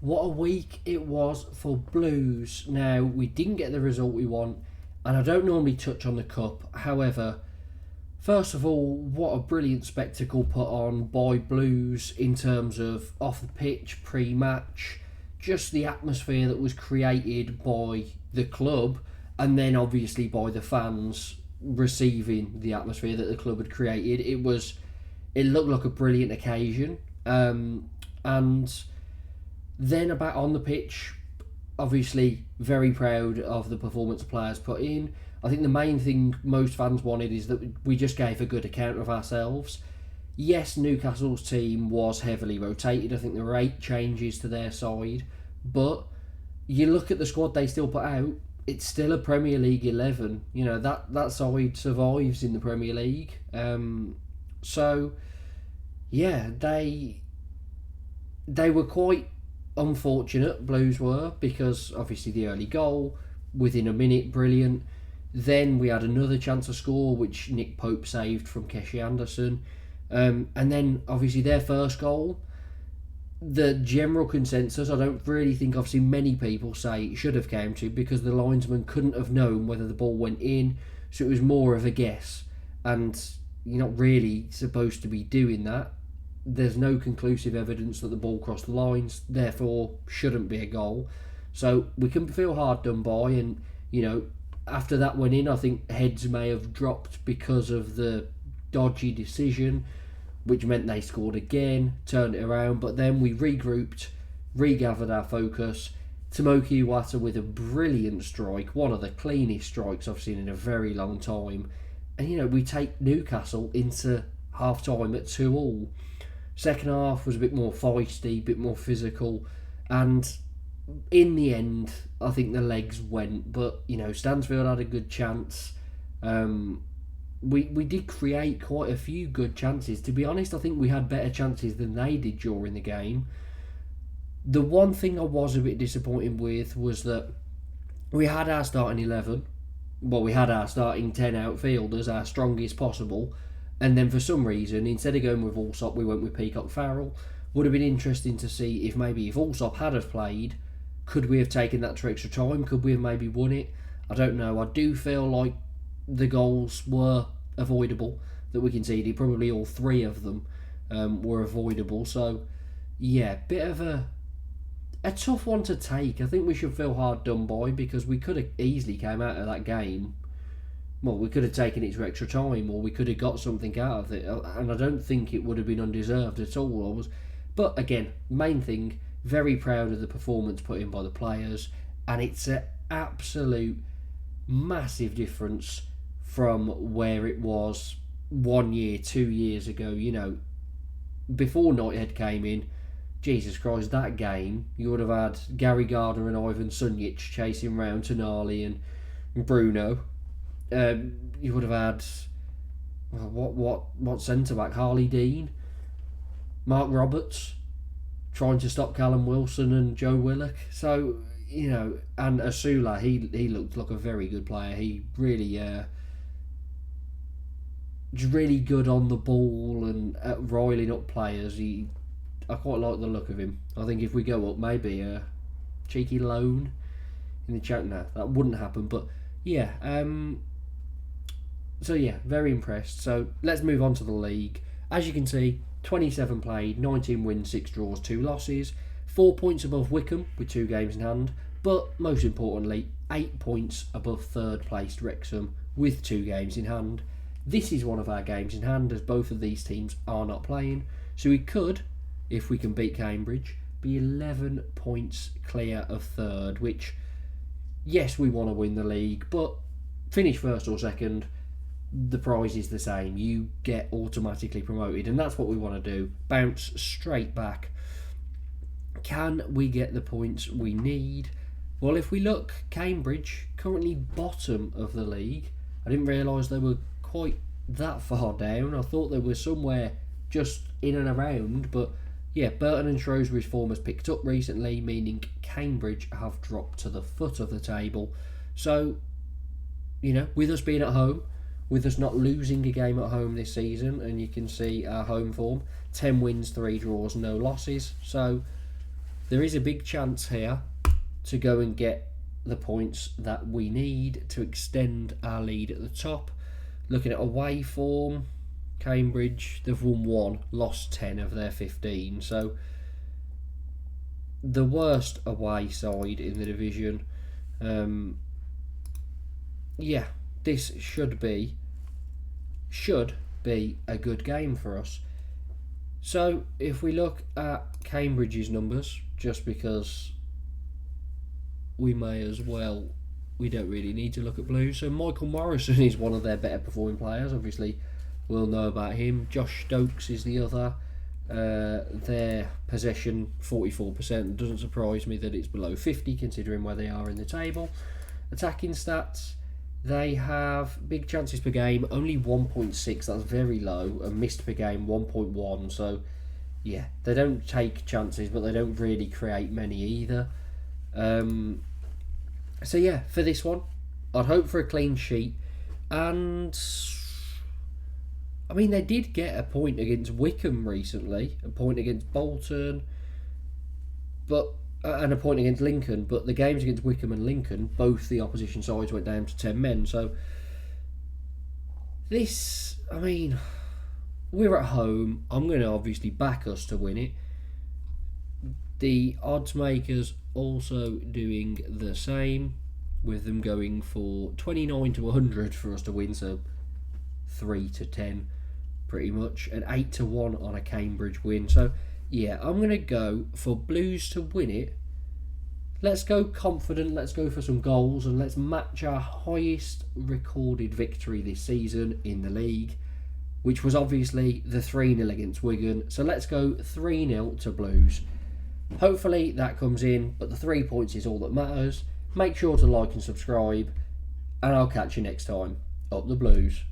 What a week it was for Blues. Now, we didn't get the result we want, and I don't normally touch on the Cup. However, first of all, what a brilliant spectacle put on by Blues in terms of off the pitch, pre match, just the atmosphere that was created by the club, and then obviously by the fans receiving the atmosphere that the club had created. It looked like a brilliant occasion. And then about on the pitch, obviously very proud of the performance players put in. I think the main thing most fans wanted is that we just gave a good account of ourselves. Yes, Newcastle's team was heavily rotated. I think there were 8 changes to their side. But you look at the squad they still put out, it's still a Premier League 11. You know, that side survives in the Premier League. So, yeah, they were quite unfortunate, Blues were, because obviously the early goal, within a minute, brilliant. Then we had another chance to score, which Nick Pope saved from Keshi Anderson. And then, obviously, their first goal, the general consensus, I don't really think, obviously, many people say it should have came to, because the linesman couldn't have known whether the ball went in, so it was more of a guess. And you're not really supposed to be doing that. There's no conclusive evidence that the ball crossed the lines, therefore shouldn't be a goal. So we can feel hard done by, and after that went in, I think heads may have dropped because of the dodgy decision, which meant they scored again, turned it around. But then we regrouped, regathered our focus. Tomoki Iwata with a brilliant strike, one of the cleanest strikes I've seen in a very long time. And we take Newcastle into half time at 2-2. Second half was a bit more feisty, a bit more physical, and in the end, I think the legs went. But Stansfield had a good chance. We did create quite a few good chances. To be honest, I think we had better chances than they did during the game. The one thing I was a bit disappointed with was that we had our starting 11. Well, we had our starting 10 outfielders, our strongest possible. And then for some reason, instead of going with Allsop, we went with Peacock Farrell. Would have been interesting to see if Allsop had have played, could we have taken that to extra time? Could we have maybe won it? I don't know. I do feel like the goals were avoidable that we conceded. Probably all 3 of them were avoidable. So, yeah, bit of a tough one to take. I think we should feel hard done by, because we could have easily came out of that game. Well, we could have taken it to extra time, or we could have got something out of it, and I don't think it would have been undeserved at all. But again, main thing, very proud of the performance put in by the players, and it's an absolute massive difference from where it was 1 year, 2 years ago. Before Knighthead came in, Jesus Christ, that game, you would have had Gary Gardner and Ivan Sunjic chasing round Tonali and Bruno. You would have had what centre back? Harley Dean, Mark Roberts, trying to stop Callum Wilson and Joe Willock. So and Asula, he looked like a very good player. He really really good on the ball and at riling up players. I quite like the look of him. I think if we go up, maybe a cheeky loan in the chat. No, that wouldn't happen. But yeah. So yeah, very impressed. So let's move on to the league. As you can see, 27 played, 19 wins, 6 draws, 2 losses. 4 points above Wickham with 2 games in hand. But most importantly, 8 points above third placed Wrexham with 2 games in hand. This is one of our games in hand, as both of these teams are not playing. So we could, if we can beat Cambridge, be 11 points clear of third, which, yes, we want to win the league, but finish first or second, the prize is the same. You get automatically promoted, and that's what we want to do. Bounce straight back. Can we get the points we need? Well, if we look, Cambridge, currently bottom of the league. I didn't realise they were quite that far down. I thought they were somewhere just in and around, but yeah, Burton and Shrewsbury's form has picked up recently, meaning Cambridge have dropped to the foot of the table. So, with us being at home, with us not losing a game at home this season, and you can see our home form, 10 wins, 3 draws, no losses. So there is a big chance here to go and get the points that we need to extend our lead at the top. Looking at away form, Cambridge, they've won 1, lost 10 of their 15. So the worst away side in the division. Yeah, this should be a good game for us. So if we look at Cambridge's numbers, just because we may as well, we don't really need to look at Blues. So Michael Morrison is one of their better performing players. Obviously, we'll know about him. Josh Stokes is the other. Their possession 44%. Doesn't surprise me that it's below 50 considering where they are in the table. Attacking stats, they have big chances per game, only 1.6. That's very low. And missed per game 1.1. So yeah, they don't take chances, but they don't really create many either. So yeah, for this one, I'd hope for a clean sheet. And I mean, they did get a point against Wickham recently, a point against Bolton, and a point against Lincoln. But the games against Wickham and Lincoln, both the opposition sides went down to 10 men. So this, I mean, we're at home. I'm going to obviously back us to win it. The odds makers also doing the same, with them going for 29 to 100 for us to win, so 3 to 10 pretty much, and 8 to 1 on a Cambridge win. So yeah, I'm going to go for Blues to win it. Let's go confident, let's go for some goals, and let's match our highest recorded victory this season in the league, which was obviously the 3-0 against Wigan. So let's go 3-0 to Blues. Hopefully that comes in, but the 3 points is all that matters. Make sure to like and subscribe, and I'll catch you next time. Up the Blues.